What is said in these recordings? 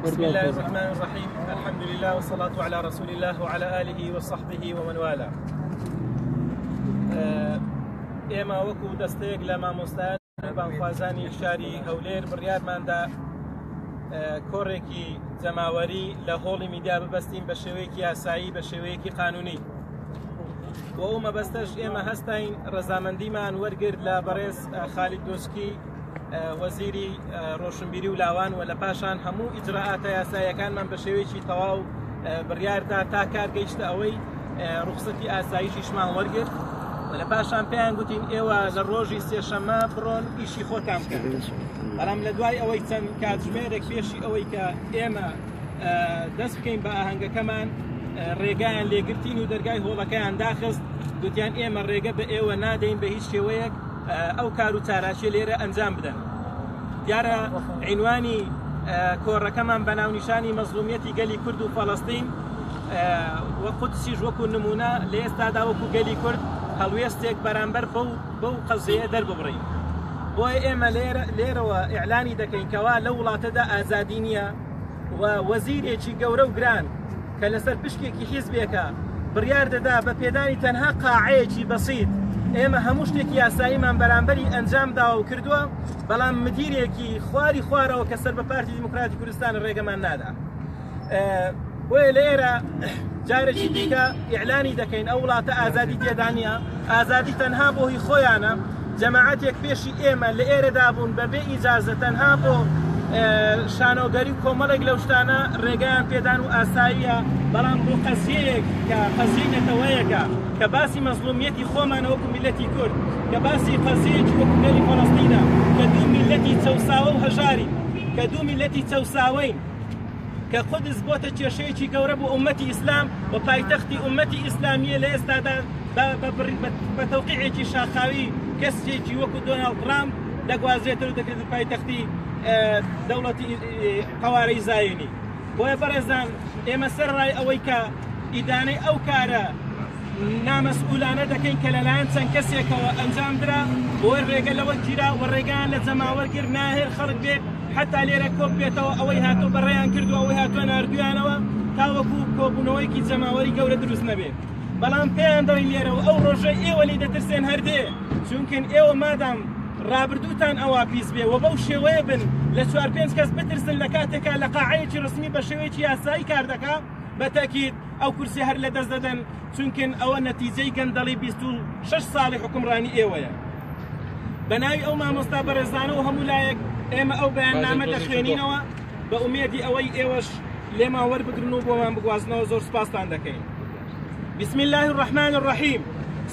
بسم الله الرحمن الرحيم. الحمد لله والصلاة على رسول الله وعلى آله وصحبه ومن والاه. ئێمە وەکو دەستەیەک لە مامۆستایان بانخوازانی شاری هەولێر بڕیارماندا کۆڕێکی جەماوەری لە هۆڵی میدیا ببەستین بە شێوەیەکی یاسایی بە شێوەیەکی قانونی. بۆ ئەو مەبەستەش ئێمە هەستین ڕەزامەندیمان وەرگرت لە بەڕێز خالید دۆچکی وەزیری ڕۆشنبیری و لاوان و لە پاشان هەموو ئیجراعاتە یاساییەکانمان بە شێوەیەکی تەواو بڕیاردا تا کار گەیشتە ئەوەی ڕوخسەتی ئاساییشیشمان وەرگرت. لە پاشان پێیان گوتین ئێوە لە ڕۆژی سێشەممە بڕۆن ئیشی خۆتان بکەن. بەڵام لە دوای ئەوەی چەند کاتژمێرێک پێشی ئەوەی کە ئێمە دەست بکەین بە ئاهەنگەکەمان ڕێگایان لێگرتین و دەرگای هۆڵەکەیان داخست، گوتیان ئێمە ڕێگە بە ئێوە نادەین بە هیچ شێوەیەک ئەو کار و چاراشی لێرە ئەنجام بدەن. دیارە عینوانی کۆڕەکەمان بە ناونیشانی مەزلومیەتی گەلی کورد و فەڵەستین وە قودسیش وەکو نمونە لە ئێستادا وەکو گەلی کورد هەڵوێستێک بەرامبەر بەو قەزەیە دەرببڕین. بۆیە ئێمە لێرەوە ئیعلانی دەکەین کەوا لە وڵاتەدا ئازادی نییە و وەزیرێکی گەورە و گران کە لەسەر پشکێکی حیزبێکە بڕیار دەدا بە پێدانی تەنها قاعەیەکی بەسیط ئێمە هەموو شتێکی یاساییمان بەرامبەری ئەنجام داوە و کردووە، بەڵام مدیرێکی خواری خوارەوە کە سەر بە پارتی دیموکراتی کوردستان ڕێگەمان نادا. بۆیە لێرە جارێکی دیکە ئیعلانی دەکەین ئەو وڵاتە ئازادی تێدا نییە، ئازادی تەنها بۆ هی خۆیانە. جەماعەتێک پێشی ئێمە لە ئێرەدا بوون بەبێ ئیجازە تەنها بۆ شانۆگەری و کۆمەڵێک لەو شتانە ڕێگەیان پێدان و ئاساییە، بەڵام بۆ قەزیەیەک کە قەزیەتەوەیەکە کە باسی مەزلومیەتی خۆمانە وەکو میلەتی کورد، کە باسی قەزیەیەکی وەکو گەلی فەڵەستینە کە دوو میلەتی چەوساوە و هەژاری، کە دوو میلەتی چەوساوەین، کە قودس بۆتە کێشەیەکی گەورە بۆ ئومەتی ئیسلام و پایتەختی ئومەتی ئیسلامیە لە ئێستادا بە تەوقیعێکی شاخاوی کەسێکی وەکو دۆناڵد ترامپ دەگوازرێتەوە و دەکرێت پایتەختی دەوڵەتی قەوارەی زایینی. بۆیە بەڕێزان ئێمە سەرڕای ئەوەی کە ئیدانەی ئەو کارە نامەسئولانە دەکەین کە لەلایەن چەند کەسێکەوە ئەنجام درا بۆی ڕێگە لەوە گیرا و ڕێگەیان لە جەماوەرگر ناهێر خەڵک بێت حتا لێرە کۆک بێتەوە ئەوەی هاتۆ بەڕێیان کردو ئەوەی هاتووە ناردویانەوە تاوەکو کۆبوونەوەیکی جەماوەری گەورە دروست نەبێت. بەڵام پێیان دەڵین لێرەوە ئەو ڕۆژەی ئێوە لی دەترسێن هەردێ، چونکن ئێوە مادام ڕابردووتان ئەوە پیس بێ و بەو شێوەیە بن لە 4-5 کەس بترسن لە کاتێکا لە قاعەیەکی ڕسمی بە شێوەیەکی یاسایی کار دەکا، بەتەکید ئەو کورسی هەر لە دەست دەدەن، چونکن ئەوە نەتیجەی گەندەڵی 26 ساڵی حکومڕانی ئێوەیە. بە ناوی ئەو مامۆستا بەڕێزانە و هەموو لایەک ئێمە ئەو بەیاننامە دەخوێنینەوە بە ئومێدی ئەوەی ئێوەش لێمان وەربگرن و بۆمان بگوازنەوە. زۆر سپاستان دەکەین. بسم الله الرحمن الرحيم.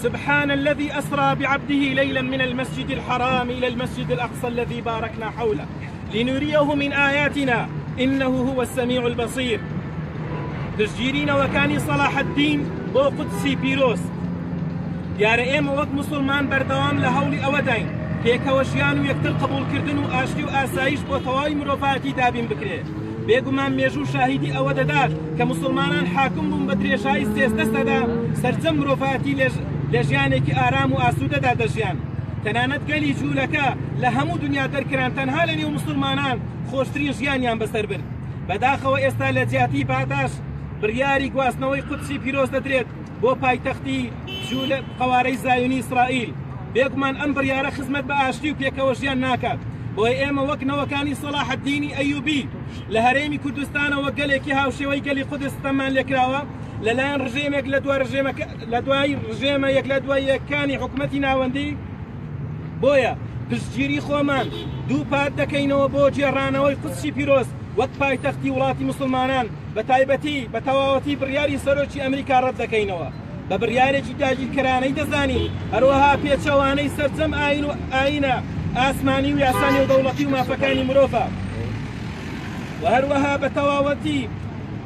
سبحان الذي أسرى بعبده ليلا من المسجد الحرام إلى المسجد الأقصى الذي باركنا حوله لنريه من آياتنا إنه هو السميع البصير. تشجيرين وكاني صلاح الدين بو قدسي بيروس دیارە ئێمە وەک مسلمان بەردەوام لە هەوڵی ئەوەداین پێکەوەشیان و یەکتر قبولکردن و ئاشتی و ئاسایش بۆ تەواوی مرۆڤایەتی دابین بکرێت. بێگومان مێژوو شاهیدی ئەوە دەدات کە مسلمانان حاکم بوون بە درێژایی 13 سەدا سەرجەم مرۆڤایەتی لە ژیانێکی ئارام و ئاسوودەدا دەژیان. تەنانەت گەلی جوولەکە لە هەموو دنیا دەرکران تەنها لە نێو مسلمانان خۆشترین ژیانیان بەسەر برد. بەداخەوە ئێستا لە جیاتی باداش بڕیاری گواستنەوەی قودسی پیرۆز دەدرێت بۆ پایتەختی جوولە قەوارەی زایونی ئیسرائیل. بێگومان ئەم بڕیارە خزمەت بە ئاشتی و پێکەوەژیان ناکات. بۆی ئێمە وەک نەوەکانی سەلاح الدینی ئەیوبی لە هەرێمی کوردستانەوە گەلێکی هاوشێوەی گەلی قودستەمان لێکراوە لەلایەن ڕژێمێک لە دوای ڕژێمە یەک لە دوای یەکانی حکومەتی ناوەندی. بۆیە پشتگیری خۆمان دوو پات دەکەینەوە بۆ جێڕانەوەی قودسی پیرۆز وەک پایتەختی وڵاتی مسلمانان، بە تایبەتی بە تەواوەتی بڕیاری سەرۆکی ئەمریکا ڕەت دەکەینەوە بە بڕیارێکی داگیرکەرانەی دەزانین، هەروەها پێچەوانەی سەرجەم ئاینە ئاسمانی و یاسانی و دەوڵەتی و مافەکانی مرۆڤە و هەروەها بە تەواوەتی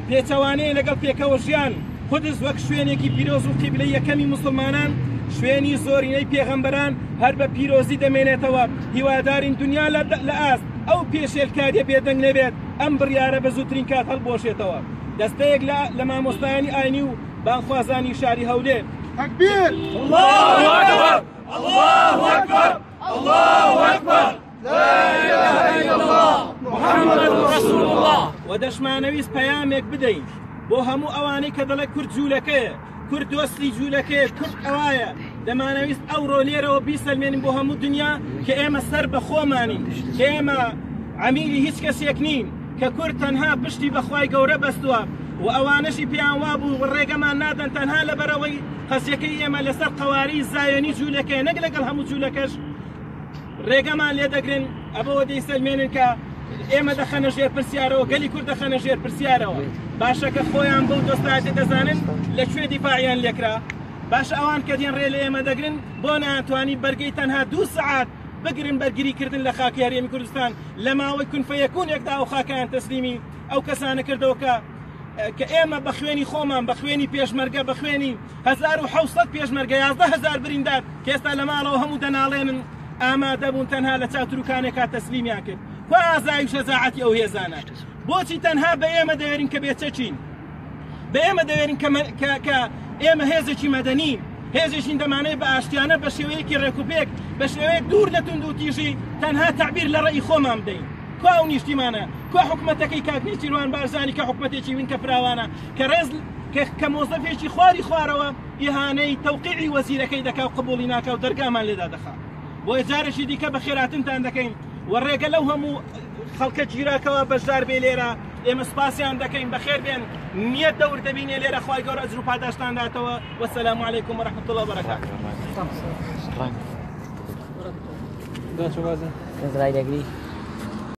پێچەوانەیە لەگەڵ پێکەوەژیان قودس وەک شوێنێکی پیرۆز و قیبلەی یەکەمی مسلمانان، شوێنی زۆرینەی پێغەمبەران هەر بە پیرۆزی دەمێنێتەوە. هیوادارین دنیا لە ئاست ئەو پێشێلکاریە بێدەنگ نەبێت ئەم بڕیارە بە زووترین کات هەڵبۆشێتەوە. دەستەیەک لە مامۆستایانی ئاینی و بانخوازانی شاری هەولێر. تەکبیر! الله ئەکبەر! الله ئەکبەر! الله أكبر لا إله إلا الله محمد رسول الله ودشمانويس بيامك بدين بۆ هەموو ئەوانەی کە دەڵێ کورد جوولەکەیە کورد دۆستی جوولەکەیە کورد ئەوایە دەمانەویست ئەوڕۆ لێرەوە بیسەلمێنین بۆ هەموو دنیا کە ئێمە سەر بە خۆمانین کە ئێمە عەمیلی هیچ کەسێک نین کە کورد تەنها پشتی بەخوای گەورە بەستووە و ئەوانەشی پێیان وابوو ڕێگەمان نادەن تەنها لەبەرەوەی قەسیەکەی ئێمە لەسەر قەواری زایۆنی جوولەکەیە نەک لەگەڵ هەموو جوولەکەش ڕێگەمان لێ دەگرن ئەبەوە دەیسەلمێنن کە ئێمە دەخەنە ژێر پرسیارەوە گەلی کورد دەخەنە ژێر پرسیارەوە باشە کە خۆیان بەو دۆستایەتە دەزانن لەکوێ دیفاعیان لێکرا باشە ئەوان کە دێن ڕێ لە ئێمە دەگرن بۆ ناتوانین بەرگەی تەنها 2 سەعات بگرن بەرگریکردن لە خاکی هەرێمی کوردستان لە ماوەی کونفەیەکونێکدا ئەو خاکیان تەسلیمی ئەو کەسانە کردەوە کە ئێمە بە خوێنی خۆمان بە خوێنی پێشمەرگە بە خوێنی 1700 پێشمەرگە 11,000 بریندار کە ئێستا لە ماڵەوە هەموو دەناڵێنن ئامادە بوون تەنها لە چاوتروکانێکا تەسلیمیان کرد و ئازای و شەجاعەتی ئەو هێزانە بۆچی تەنها بە ئێمە دەوێرین کە بێچەچین بە ئێمە دەوێرین کە ئێمە هێزێکی مەدەنین هێزێکین دەمانەیە بە ئاشتیانە بە شێوەیەکی ڕێکوپێک بە شێوەیەک دوور لە تونند و تیژی تەنها تعبیر لە ڕێی خۆمان بدەین کوا ئەو نیشتیمانە کوا حکومەتەکەی کاکنی چیروان بارزانی کە حکومەتێکی وین کە فراوانە کە ڕێز کە مۆزەفێکی خواری خوارەوە ئیهانەی تەوقیعی وەزیرەکەی دەکا و قبوڵی ناکە و دەرگامان لێدا دەخات بۆ جارێکی دیکە بە خێراتنتان دەکەین و ڕێگە لەو هەموو خەڵکە گیراکەوە بەشدار بێ لێرە ئێمە سپاسیان دەکەین بەخێر بێن نیەت دەور دەبینێ لێرە خوای گەورە ئەجر و پاداشتان داتەوە وەسەلام عەلەیکوم وەرەحمەتوڵڵا وبەرەکاتوه